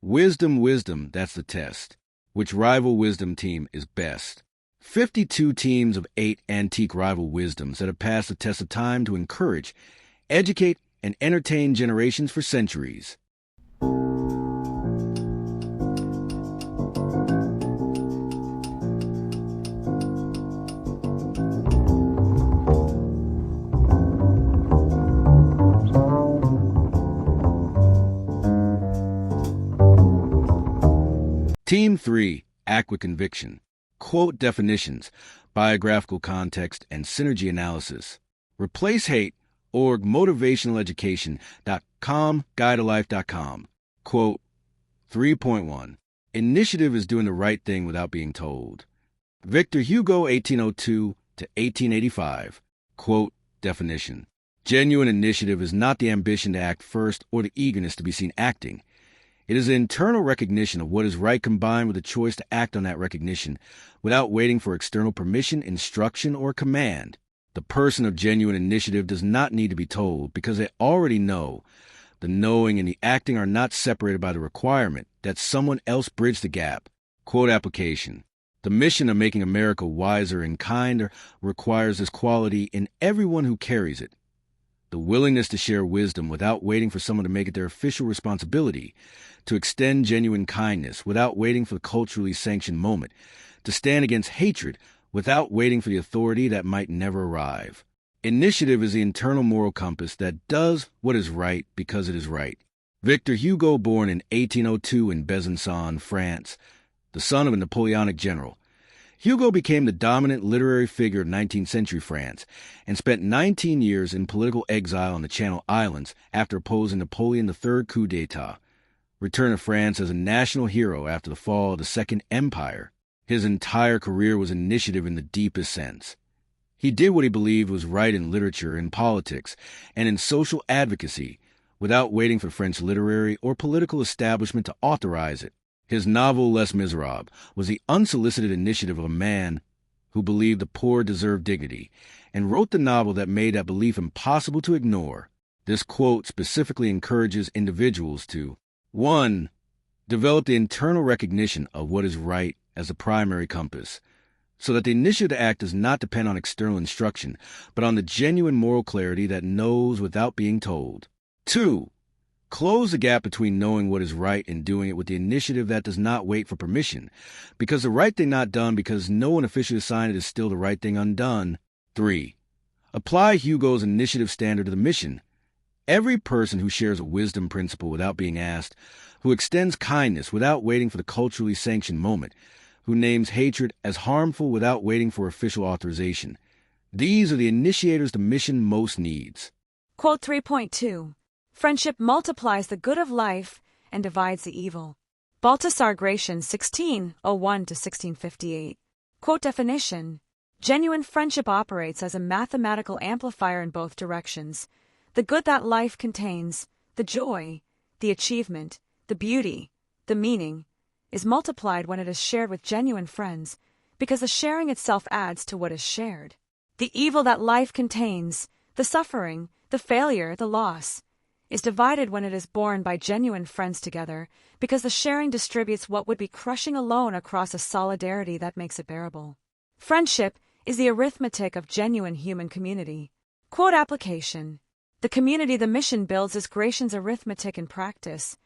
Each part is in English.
Wisdom, wisdom, that's the test. Which rival wisdom team is best? 52 teams of 8 antique rival wisdoms that have passed the test of time to encourage, educate, and entertain generations for centuries. Team 3, Act with Conviction. Quote definitions, biographical context, and synergy analysis. Replace hate, org, motivationaleducation.com, guidealife.com. Quote 3.1. Initiative is doing the right thing without being told. Victor Hugo, 1802 to 1885. Quote definition. Genuine initiative is not the ambition to act first or the eagerness to be seen acting. It is the internal recognition of what is right combined with the choice to act on that recognition without waiting for external permission, instruction, or command. The person of genuine initiative does not need to be told because they already know. The knowing and the acting are not separated by the requirement that someone else bridge the gap. Quote application. The mission of making America wiser and kinder requires this quality in everyone who carries it. The willingness to share wisdom without waiting for someone to make it their official responsibility, to extend genuine kindness without waiting for the culturally sanctioned moment, to stand against hatred without waiting for the authority that might never arrive. Initiative is the internal moral compass that does what is right because it is right. Victor Hugo, born in 1802 in Besançon, France, the son of a Napoleonic general, Hugo became the dominant literary figure of 19th century France and spent 19 years in political exile on the Channel Islands after opposing Napoleon III coup d'etat. Returned to France as a national hero after the fall of the Second Empire. His entire career was initiative in the deepest sense. He did what he believed was right in literature, in politics, and in social advocacy without waiting for the French literary or political establishment to authorize it. His novel, Les Miserables, was the unsolicited initiative of a man who believed the poor deserved dignity, and wrote the novel that made that belief impossible to ignore. This quote specifically encourages individuals to 1. Develop the internal recognition of what is right as the primary compass, so that the initiative to act does not depend on external instruction, but on the genuine moral clarity that knows without being told. 2. Close the gap between knowing what is right and doing it with the initiative that does not wait for permission, because the right thing not done because no one officially assigned it is still the right thing undone. 3. Apply Hugo's initiative standard to the mission. Every person who shares a wisdom principle without being asked, who extends kindness without waiting for the culturally sanctioned moment, who names hatred as harmful without waiting for official authorization. These are the initiators the mission most needs. Quote 3.2. Friendship multiplies the good of life and divides the evil. Baltasar Gracián, 1601 to 1658. Quote definition. Genuine friendship operates as a mathematical amplifier in both directions. The good that life contains, the joy, the achievement, the beauty, the meaning, is multiplied when it is shared with genuine friends, because the sharing itself adds to what is shared. The evil that life contains, the suffering, the failure, the loss, is divided when it is borne by genuine friends together, because the sharing distributes what would be crushing alone across a solidarity that makes it bearable. Friendship is the arithmetic of genuine human community. Quote application. The community the mission builds is Gracián's arithmetic in practice.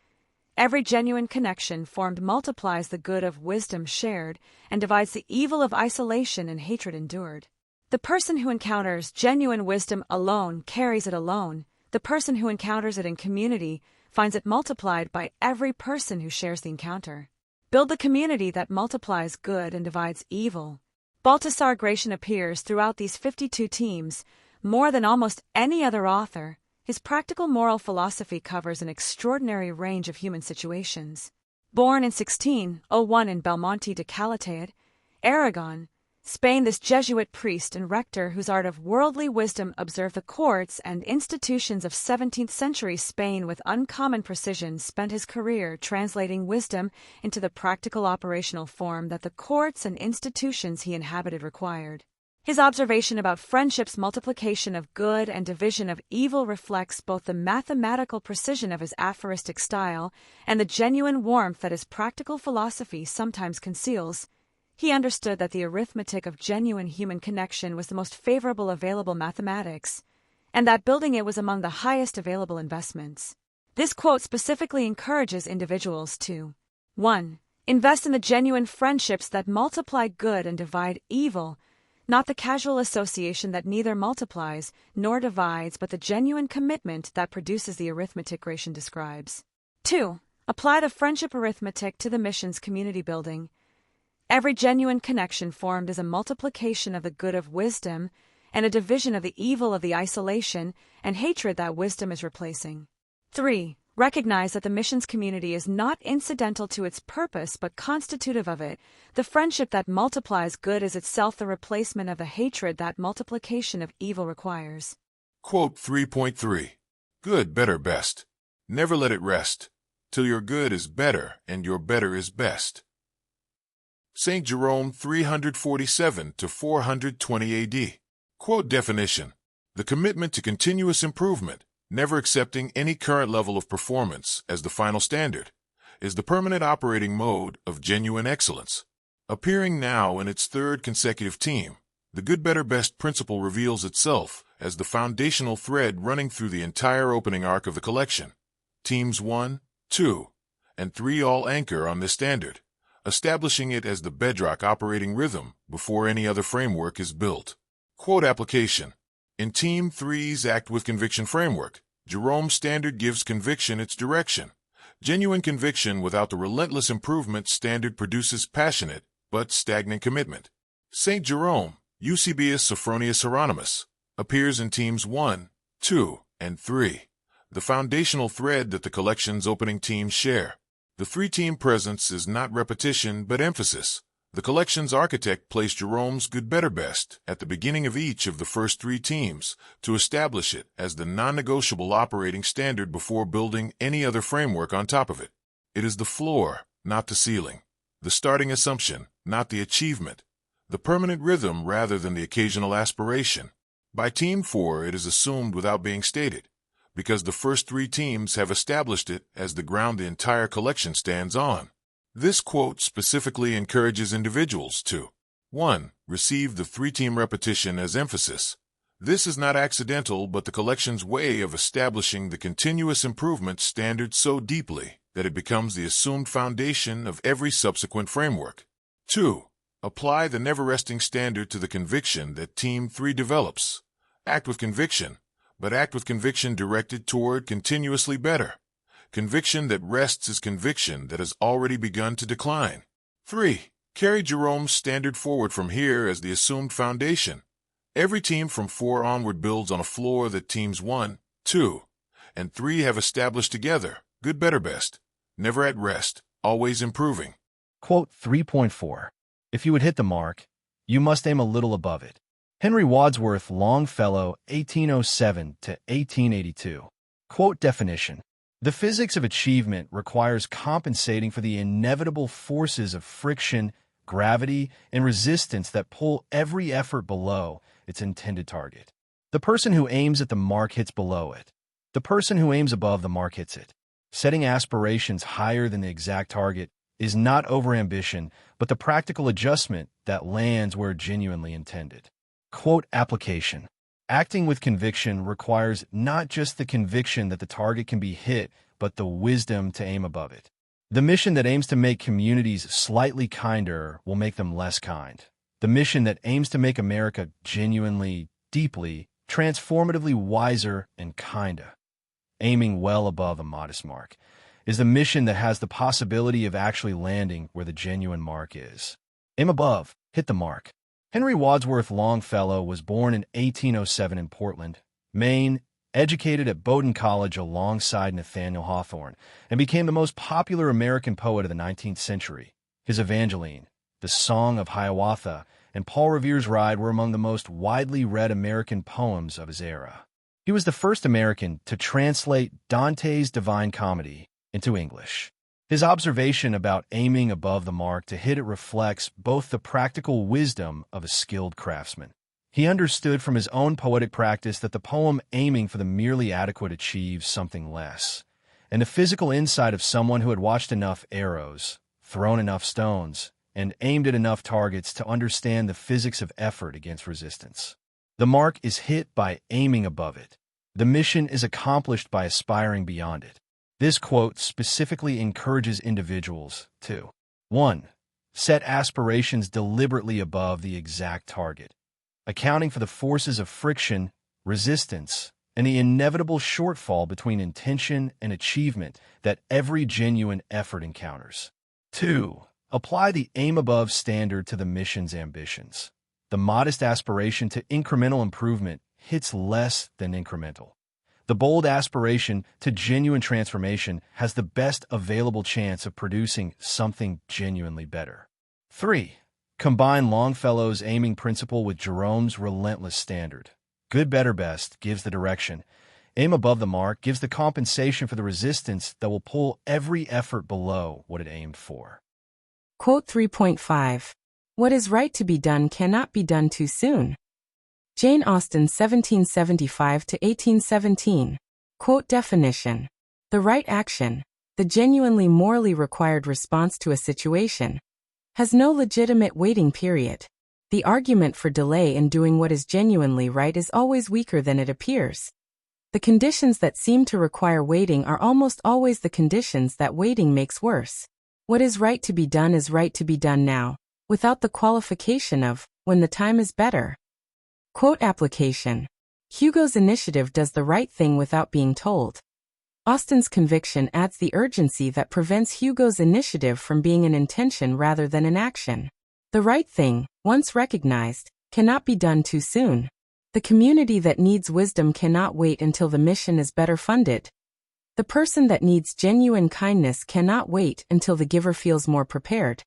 Every genuine connection formed multiplies the good of wisdom shared and divides the evil of isolation and hatred endured. The person who encounters genuine wisdom alone carries it alone. The person who encounters it in community finds it multiplied by every person who shares the encounter. Build the community that multiplies good and divides evil. Baltasar Gracián appears throughout these 52 teams more than almost any other author. His practical moral philosophy covers an extraordinary range of human situations. Born in 1601 in Belmonte de Calatayud, Aragon, Spain, this Jesuit priest and rector whose art of worldly wisdom observed the courts and institutions of 17th century Spain with uncommon precision, spent his career translating wisdom into the practical operational form that the courts and institutions he inhabited required. His observation about friendship's multiplication of good and division of evil reflects both the mathematical precision of his aphoristic style and the genuine warmth that his practical philosophy sometimes conceals. He understood that the arithmetic of genuine human connection was the most favorable available mathematics, and that building it was among the highest available investments. This quote specifically encourages individuals to 1. Invest in the genuine friendships that multiply good and divide evil, not the casual association that neither multiplies nor divides, but the genuine commitment that produces the arithmetic Gracián describes. 2. Apply the friendship arithmetic to the mission's community building. Every genuine connection formed is a multiplication of the good of wisdom and a division of the evil of the isolation and hatred that wisdom is replacing. 3. Recognize that the missions community is not incidental to its purpose but constitutive of it. The friendship that multiplies good is itself the replacement of the hatred that multiplication of evil requires. Quote 3.3. Good, better, best. Never let it rest, till your good is better and your better is best. St. Jerome 347 to 420 AD. Quote definition. The commitment to continuous improvement, never accepting any current level of performance as the final standard, is the permanent operating mode of genuine excellence. Appearing now in its third consecutive team, the good, better, best principle reveals itself as the foundational thread running through the entire opening arc of the collection. Teams 1, 2, and 3 all anchor on this standard, establishing it as the bedrock operating rhythm before any other framework is built. Quote application. In Team 3's Act with Conviction framework, Jerome's standard gives conviction its direction. Genuine conviction without the relentless improvement standard produces passionate but stagnant commitment. St. Jerome, Eusebius Sophronius Hieronymus, appears in Teams 1, 2, and 3, the foundational thread that the collection's opening teams share. The three-team presence is not repetition but emphasis. The collection's architect placed Jerome's good, better, best at the beginning of each of the first 3 teams to establish it as the non-negotiable operating standard before building any other framework on top of it. It is the floor, not the ceiling, the starting assumption, not the achievement, the permanent rhythm rather than the occasional aspiration. By Team 4, it is assumed without being stated, because the first 3 teams have established it as the ground the entire collection stands on. This quote specifically encourages individuals to 1. Receive the 3-team repetition as emphasis. This is not accidental but the collection's way of establishing the continuous improvement standard so deeply that it becomes the assumed foundation of every subsequent framework. 2. Apply the never-resting standard to the conviction that Team 3 develops. Act with conviction, but act with conviction directed toward continuously better. Conviction that rests is conviction that has already begun to decline. 3. Carry Jerome's standard forward from here as the assumed foundation. Every team from 4 onward builds on a floor that teams 1, 2, and 3 have established together, good, better, best, never at rest, always improving. Quote 3.4. If you would hit the mark, you must aim a little above it. Henry Wadsworth Longfellow, 1807 to 1882. Quote definition. The physics of achievement requires compensating for the inevitable forces of friction, gravity, and resistance that pull every effort below its intended target. The person who aims at the mark hits below it. The person who aims above the mark hits it. Setting aspirations higher than the exact target is not overambition, but the practical adjustment that lands where genuinely intended. Quote application. Acting with conviction requires not just the conviction that the target can be hit, but the wisdom to aim above it. The mission that aims to make communities slightly kinder will make them less kind. The mission that aims to make America genuinely, deeply, transformatively wiser and kinder, aiming well above a modest mark, is the mission that has the possibility of actually landing where the genuine mark is. Aim above, hit the mark. Henry Wadsworth Longfellow was born in 1807 in Portland, Maine, educated at Bowdoin College alongside Nathaniel Hawthorne, and became the most popular American poet of the 19th century. His Evangeline, The Song of Hiawatha, and Paul Revere's Ride were among the most widely read American poems of his era. He was the first American to translate Dante's Divine Comedy into English. His observation about aiming above the mark to hit it reflects both the practical wisdom of a skilled craftsman He understood from his own poetic practice that the poem aiming for the merely adequate achieves something less, and the physical insight of someone who had watched enough arrows, thrown enough stones, and aimed at enough targets to understand the physics of effort against resistance. The mark is hit by aiming above it. The mission is accomplished by aspiring beyond it. This quote specifically encourages individuals to 1. Set aspirations deliberately above the exact target, accounting for the forces of friction, resistance, and the inevitable shortfall between intention and achievement that every genuine effort encounters. 2. Apply the aim above standard to the mission's ambitions. The modest aspiration to incremental improvement hits less than incremental. The bold aspiration to genuine transformation has the best available chance of producing something genuinely better. 3. Combine Longfellow's aiming principle with Jerome's relentless standard. Good, better, best gives the direction. Aim above the mark gives the compensation for the resistance that will pull every effort below what it aimed for. Quote 3.5. What is right to be done cannot be done too soon. Jane Austen, 1775 to 1817. Quote definition. The right action, the genuinely morally required response to a situation, has no legitimate waiting period. The argument for delay in doing what is genuinely right is always weaker than it appears. The conditions that seem to require waiting are almost always the conditions that waiting makes worse. What is right to be done is right to be done now, without the qualification of, when the time is better. Quote application. Hugo's initiative does the right thing without being told. Austen's conviction adds the urgency that prevents Hugo's initiative from being an intention rather than an action. The right thing, once recognized, cannot be done too soon. The community that needs wisdom cannot wait until the mission is better funded. The person that needs genuine kindness cannot wait until the giver feels more prepared.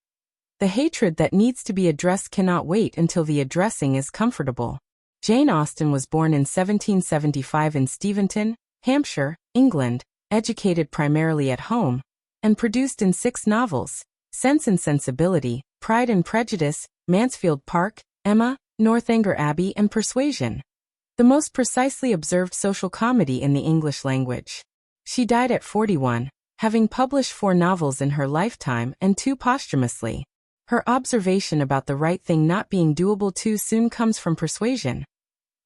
The hatred that needs to be addressed cannot wait until the addressing is comfortable. Jane Austen was born in 1775 in Steventon, Hampshire, England, educated primarily at home, and produced in 6 novels: Sense and Sensibility, Pride and Prejudice, Mansfield Park, Emma, Northanger Abbey, and Persuasion, the most precisely observed social comedy in the English language. She died at 41, having published 4 novels in her lifetime and 2 posthumously. Her observation about the right thing not being doable too soon comes from Persuasion.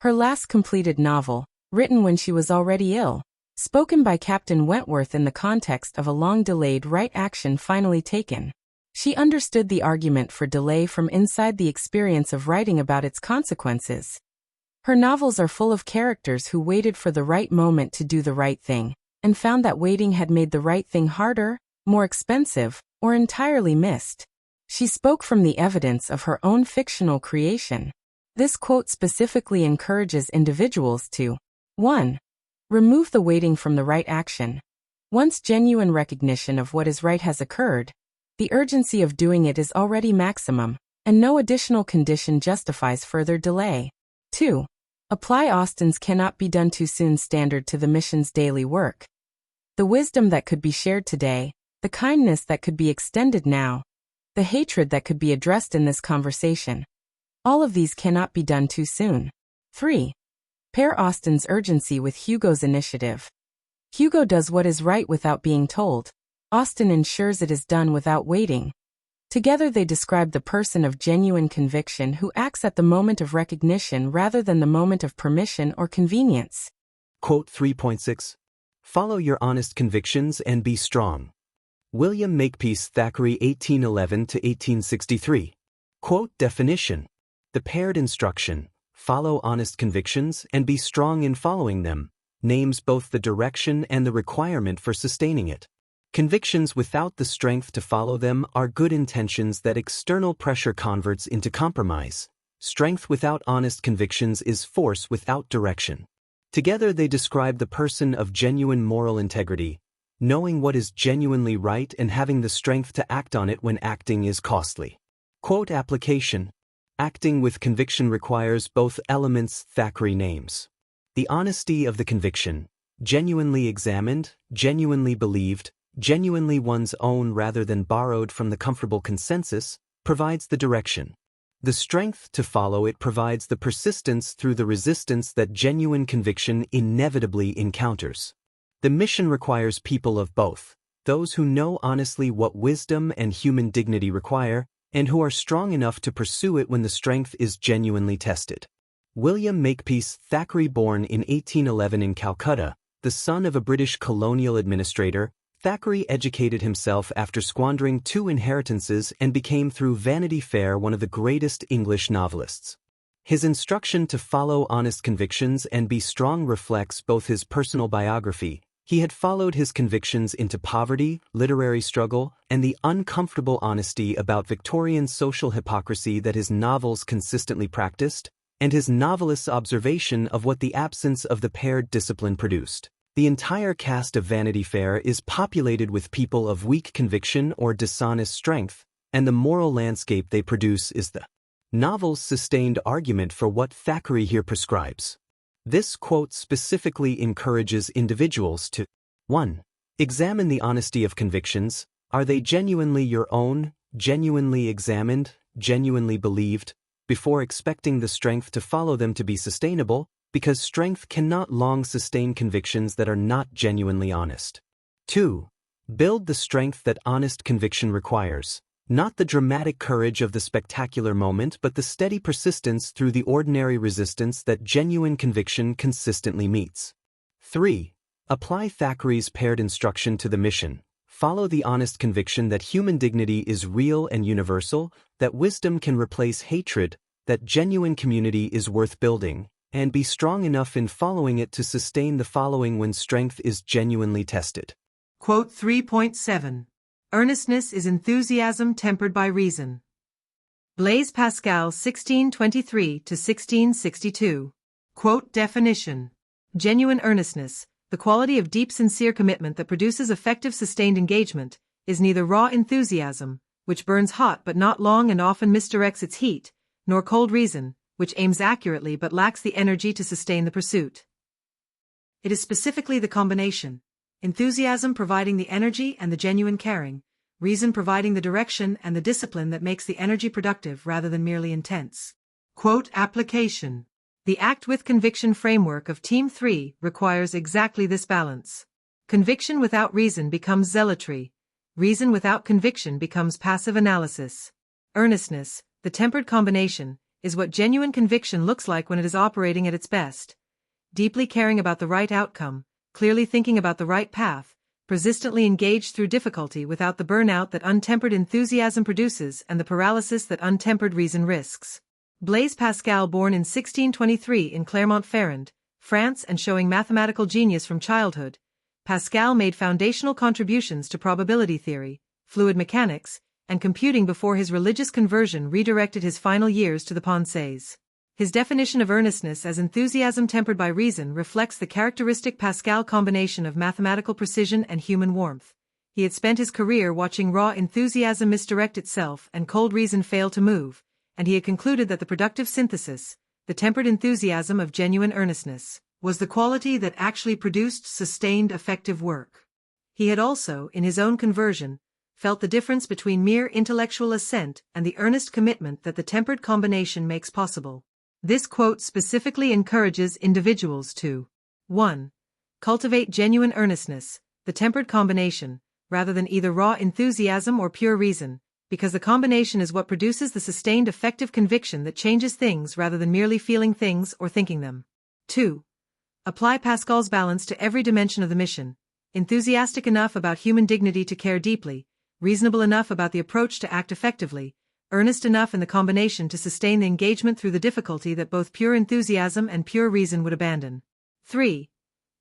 Her last completed novel, written when she was already ill, spoken by Captain Wentworth in the context of a long-delayed right action finally taken. She understood the argument for delay from inside the experience of writing about its consequences. Her novels are full of characters who waited for the right moment to do the right thing, and found that waiting had made the right thing harder, more expensive, or entirely missed. She spoke from the evidence of her own fictional creation. This quote specifically encourages individuals to 1. Remove the waiting from the right action. Once genuine recognition of what is right has occurred, the urgency of doing it is already maximum, and no additional condition justifies further delay. 2. Apply Austen's cannot be done too soon standard to the mission's daily work. The wisdom that could be shared today, the kindness that could be extended now, the hatred that could be addressed in this conversation. All of these cannot be done too soon. 3. Pair Austen's urgency with Hugo's initiative. Hugo does what is right without being told. Austen ensures it is done without waiting. Together they describe the person of genuine conviction who acts at the moment of recognition rather than the moment of permission or convenience. Quote 3.6. Follow your honest convictions and be strong. William Makepeace Thackeray, 1811 to 1863. Quote definition. The paired instruction, follow honest convictions and be strong in following them, names both the direction and the requirement for sustaining it. Convictions without the strength to follow them are good intentions that external pressure converts into compromise. Strength without honest convictions is force without direction. Together they describe the person of genuine moral integrity, knowing what is genuinely right and having the strength to act on it when acting is costly. Quote application. Acting with conviction requires both elements Thackeray names. The honesty of the conviction, genuinely examined, genuinely believed, genuinely one's own rather than borrowed from the comfortable consensus, provides the direction. The strength to follow it provides the persistence through the resistance that genuine conviction inevitably encounters. The mission requires people of both, those who know honestly what wisdom and human dignity require, and who are strong enough to pursue it when the strength is genuinely tested. William Makepeace Thackeray, born in 1811 in Calcutta, the son of a British colonial administrator, Thackeray educated himself after squandering 2 inheritances and became through Vanity Fair one of the greatest English novelists. His instruction to follow honest convictions and be strong reflects both his personal biography. He had followed his convictions into poverty, literary struggle, and the uncomfortable honesty about Victorian social hypocrisy that his novels consistently practiced, and his novelist's observation of what the absence of the paired discipline produced. The entire cast of Vanity Fair is populated with people of weak conviction or dishonest strength, and the moral landscape they produce is the novel's sustained argument for what Thackeray here prescribes. This quote specifically encourages individuals to 1. Examine the honesty of convictions. Are they genuinely your own, genuinely examined, genuinely believed, before expecting the strength to follow them to be sustainable, because strength cannot long sustain convictions that are not genuinely honest. 2. Build the strength that honest conviction requires, not the dramatic courage of the spectacular moment but the steady persistence through the ordinary resistance that genuine conviction consistently meets. 3. Apply Thackeray's paired instruction to the mission. Follow the honest conviction that human dignity is real and universal, that wisdom can replace hatred, that genuine community is worth building, and be strong enough in following it to sustain the following when strength is genuinely tested. Quote 3.7. Earnestness is enthusiasm tempered by reason. Blaise Pascal 1623–1662. Quote definition. Genuine earnestness, the quality of deep sincere commitment that produces effective sustained engagement, is neither raw enthusiasm, which burns hot but not long and often misdirects its heat, nor cold reason, which aims accurately but lacks the energy to sustain the pursuit. It is specifically the combination, enthusiasm providing the energy and the genuine caring, reason providing the direction and the discipline that makes the energy productive rather than merely intense. Quote application. The Act with Conviction framework of Team 3 requires exactly this balance. Conviction without reason becomes zealotry. Reason without conviction becomes passive analysis. Earnestness, the tempered combination, is what genuine conviction looks like when it is operating at its best. Deeply caring about the right outcome, clearly thinking about the right path, persistently engaged through difficulty without the burnout that untempered enthusiasm produces and the paralysis that untempered reason risks. Blaise Pascal, born in 1623 in Clermont-Ferrand, France and showing mathematical genius from childhood, Pascal made foundational contributions to probability theory, fluid mechanics, and computing before his religious conversion redirected his final years to the pensées. His definition of earnestness as enthusiasm tempered by reason reflects the characteristic Pascal combination of mathematical precision and human warmth. He had spent his career watching raw enthusiasm misdirect itself and cold reason fail to move, and he had concluded that the productive synthesis, the tempered enthusiasm of genuine earnestness, was the quality that actually produced sustained effective work. He had also, in his own conversion, felt the difference between mere intellectual assent and the earnest commitment that the tempered combination makes possible. This quote specifically encourages individuals to 1. Cultivate genuine earnestness, the tempered combination, rather than either raw enthusiasm or pure reason, because the combination is what produces the sustained effective conviction that changes things rather than merely feeling things or thinking them. 2. Apply Pascal's balance to every dimension of the mission, enthusiastic enough about human dignity to care deeply, reasonable enough about the approach to act effectively, earnest enough in the combination to sustain the engagement through the difficulty that both pure enthusiasm and pure reason would abandon. 3.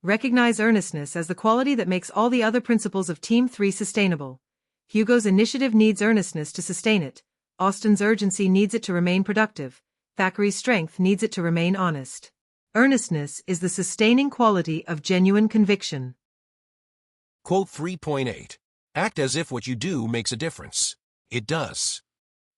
Recognize earnestness as the quality that makes all the other principles of Team 3 sustainable. Hugo's initiative needs earnestness to sustain it, Austen's urgency needs it to remain productive, Thackeray's strength needs it to remain honest. Earnestness is the sustaining quality of genuine conviction. Quote 3.8. Act as if what you do makes a difference. It does.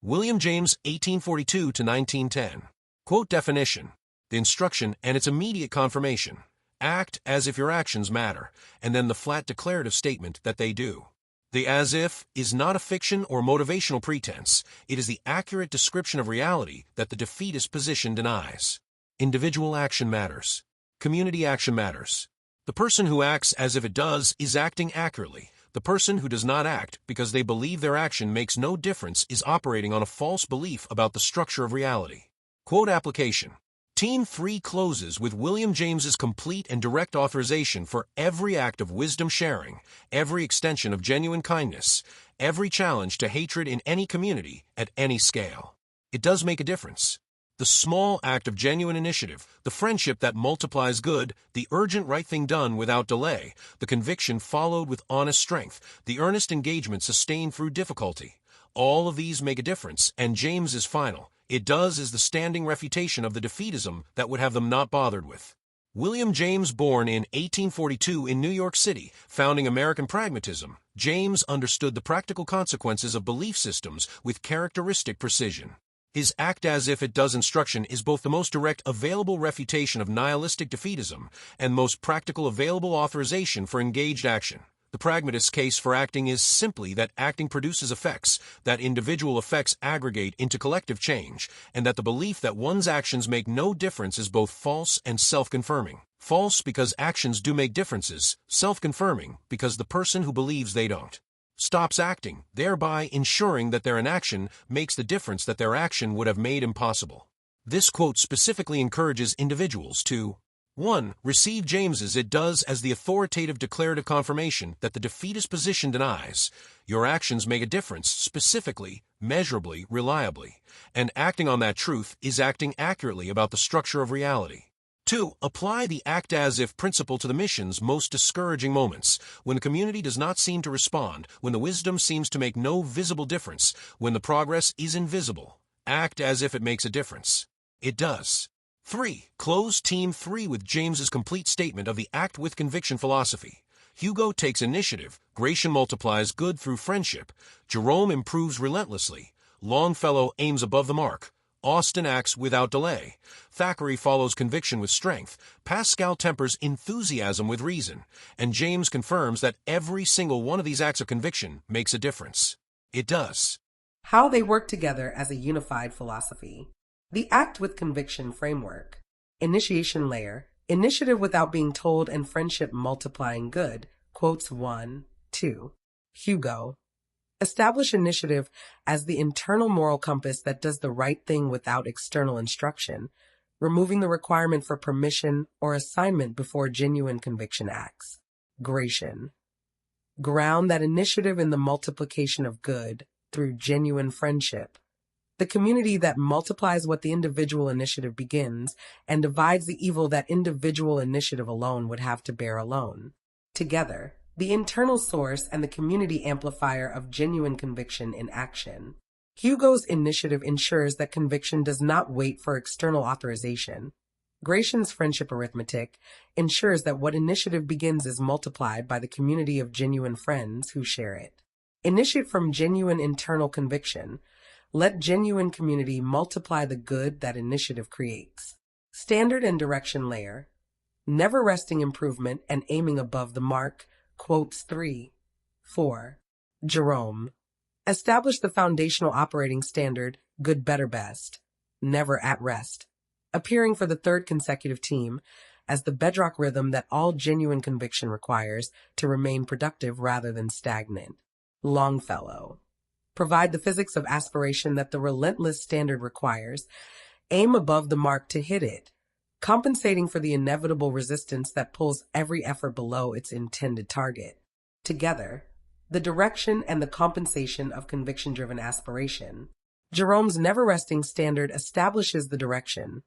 William James, 1842–1910. Quote definition. The instruction and its immediate confirmation. Act as if your actions matter, and then the flat declarative statement that they do. The as if is not a fiction or motivational pretense. It is the accurate description of reality that the defeatist position denies. Individual action matters. Community action matters. The person who acts as if it does is acting accurately. The person who does not act because they believe their action makes no difference is operating on a false belief about the structure of reality. Quote application. Team 3 closes with William James's complete and direct authorization for every act of wisdom sharing, every extension of genuine kindness, every challenge to hatred in any community at any scale. It does make a difference. The small act of genuine initiative, the friendship that multiplies good, the urgent right thing done without delay, the conviction followed with honest strength, the earnest engagement sustained through difficulty. All of these make a difference, and James is final. It does is the standing refutation of the defeatism that would have them not bothered with. William James, born in 1842 in New York City, founding American pragmatism, James understood the practical consequences of belief systems with characteristic precision. His act as if it does instruction is both the most direct available refutation of nihilistic defeatism and most practical available authorization for engaged action. The pragmatist's case for acting is simply that acting produces effects, that individual effects aggregate into collective change, and that the belief that one's actions make no difference is both false and self-confirming. False because actions do make differences, self-confirming because the person who believes they don't stops acting, thereby ensuring that their inaction makes the difference that their action would have made impossible. This quote specifically encourages individuals to 1. Receive James's it does as the authoritative declarative confirmation that the defeatist position denies. Your actions make a difference, specifically, measurably, reliably. And acting on that truth is acting accurately about the structure of reality. 2. Apply the act as if principle to the mission's most discouraging moments, when the community does not seem to respond, when the wisdom seems to make no visible difference, when the progress is invisible. Act as if it makes a difference. It does. 3. Close Team 3 with James's complete statement of the act with conviction philosophy. Hugo takes initiative, Gracián multiplies good through friendship, Jerome improves relentlessly, Longfellow aims above the mark, Austin acts without delay, Thackeray follows conviction with strength, Pascal tempers enthusiasm with reason, and James confirms that every single one of these acts of conviction makes a difference. It does. How they work together as a unified philosophy. The act with conviction framework. Initiation layer. Initiative without being told and friendship multiplying good. Quotes 1, 2. Hugo. Establish initiative as the internal moral compass that does the right thing without external instruction, removing the requirement for permission or assignment before genuine conviction acts. Gracián. Ground that initiative in the multiplication of good through genuine friendship. The community that multiplies what the individual initiative begins and divides the evil that individual initiative alone would have to bear alone. Together, the internal source and the community amplifier of genuine conviction in action. Hugo's initiative ensures that conviction does not wait for external authorization. Gracián's friendship arithmetic ensures that what initiative begins is multiplied by the community of genuine friends who share it. Initiate from genuine internal conviction. Let genuine community multiply the good that initiative creates. Standard and direction layer. Never resting improvement and aiming above the mark. Quotes 3, 4. Jerome. Establish the foundational operating standard, good, better, best. Never at rest. Appearing for the third consecutive team as the bedrock rhythm that all genuine conviction requires to remain productive rather than stagnant. Longfellow. Provide the physics of aspiration that the relentless standard requires. Aim above the mark to hit it, compensating for the inevitable resistance that pulls every effort below its intended target. Together, the direction and the compensation of conviction-driven aspiration. Jerome's never-resting standard establishes the direction,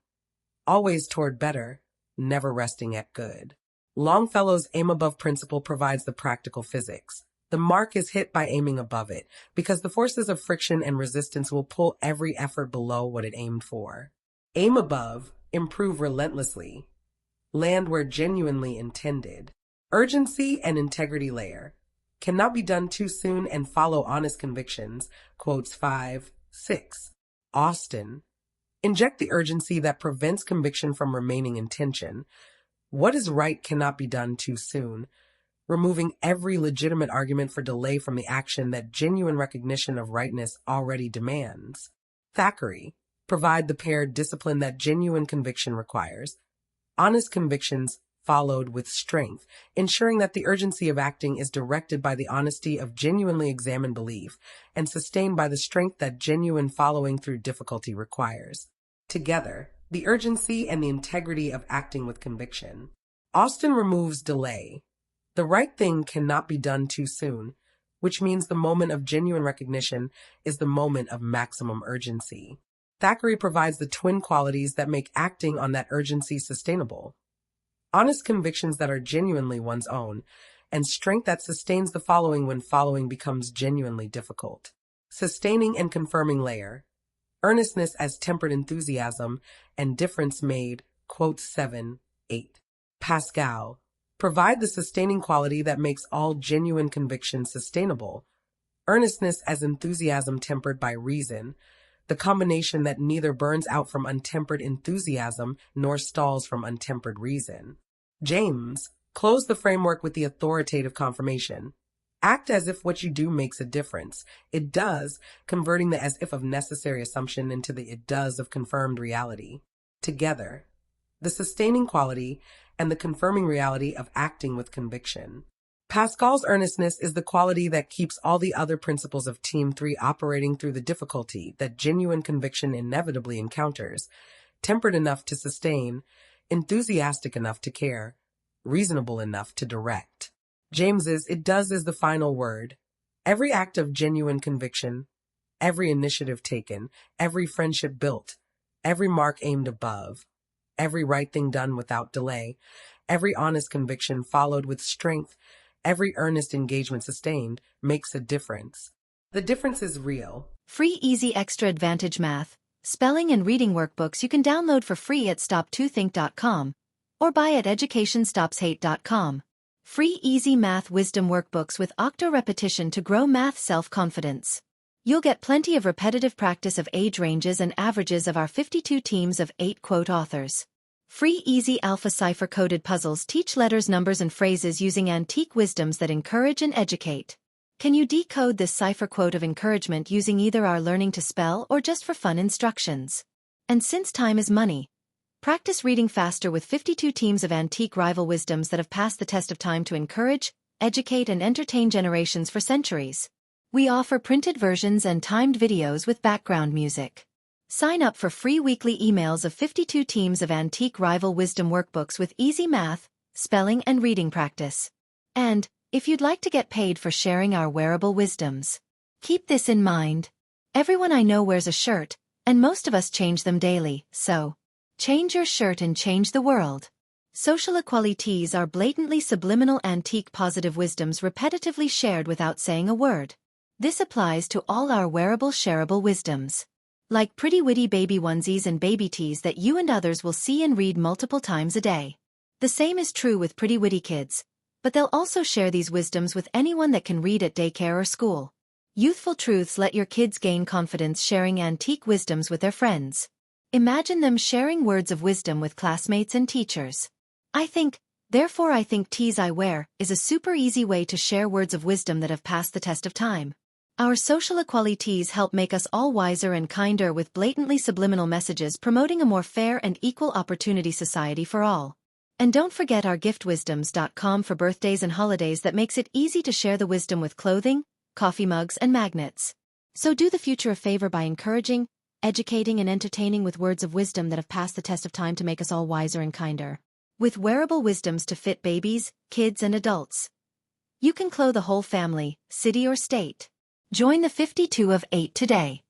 always toward better, never resting at good. Longfellow's aim above principle provides the practical physics. The mark is hit by aiming above it, because the forces of friction and resistance will pull every effort below what it aimed for. Aim above, improve relentlessly. Land where genuinely intended. Urgency and integrity layer. Cannot be done too soon and follow honest convictions. Quotes 5, 6. Austin. Inject the urgency that prevents conviction from remaining in tension. What is right cannot be done too soon. removing every legitimate argument for delay from the action that genuine recognition of rightness already demands. Thackeray, provide the paired discipline that genuine conviction requires. Honest convictions followed with strength, ensuring that the urgency of acting is directed by the honesty of genuinely examined belief and sustained by the strength that genuine following through difficulty requires. Together, the urgency and the integrity of acting with conviction. Austin removes delay. The right thing cannot be done too soon, which means the moment of genuine recognition is the moment of maximum urgency. Thackeray provides the twin qualities that make acting on that urgency sustainable. Honest convictions that are genuinely one's own, and strength that sustains the following when following becomes genuinely difficult. Sustaining and confirming layer. Earnestness as tempered enthusiasm and difference made, quote 7, 8. Pascal, provide the sustaining quality that makes all genuine convictions sustainable. Earnestness as enthusiasm tempered by reason, the combination that neither burns out from untempered enthusiasm nor stalls from untempered reason. James, close the framework with the authoritative confirmation. Act as if what you do makes a difference. It does, converting the as if of necessary assumption into the it does of confirmed reality. Together, the sustaining quality and the confirming reality of acting with conviction. Pascal's earnestness is the quality that keeps all the other principles of Team 3 operating through the difficulty that genuine conviction inevitably encounters, tempered enough to sustain, enthusiastic enough to care, reasonable enough to direct. James's it does is the final word. Every act of genuine conviction, every initiative taken, every friendship built, every mark aimed above, every right thing done without delay, every honest conviction followed with strength, every earnest engagement sustained makes a difference. The difference is real. Free easy extra advantage math, spelling and reading workbooks you can download for free at stop2think.com or buy at educationstopshate.com. Free easy math wisdom workbooks with octo repetition to grow math self-confidence. You'll get plenty of repetitive practice of age ranges and averages of our 52 teams of 8 quote authors. Free easy alpha cipher-coded puzzles teach letters, numbers, and phrases using antique wisdoms that encourage and educate. Can you decode this cipher quote of encouragement using either our learning to spell or just for fun instructions? And since time is money, practice reading faster with 52 teams of antique rival wisdoms that have passed the test of time to encourage, educate, and entertain generations for centuries. We offer printed versions and timed videos with background music. Sign up for free weekly emails of 52 teams of antique rival wisdom workbooks with easy math, spelling, and reading practice. And, if you'd like to get paid for sharing our wearable wisdoms, keep this in mind. Everyone I know wears a shirt, and most of us change them daily, so change your shirt and change the world. Social equalities are blatantly subliminal antique positive wisdoms repetitively shared without saying a word. This applies to all our wearable shareable wisdoms. Like pretty witty baby onesies and baby tees that you and others will see and read multiple times a day. The same is true with pretty witty kids, but they'll also share these wisdoms with anyone that can read at daycare or school. Youthful truths let your kids gain confidence sharing antique wisdoms with their friends. Imagine them sharing words of wisdom with classmates and teachers. I think, therefore I think tees I wear is a super easy way to share words of wisdom that have passed the test of time. Our social equalities help make us all wiser and kinder with blatantly subliminal messages promoting a more fair and equal opportunity society for all. And don't forget our giftwisdoms.com for birthdays and holidays that makes it easy to share the wisdom with clothing, coffee mugs, and magnets. So do the future a favor by encouraging, educating, and entertaining with words of wisdom that have passed the test of time to make us all wiser and kinder. With wearable wisdoms to fit babies, kids, and adults. You can clothe a whole family, city, or state. Join the 52 of 8 today.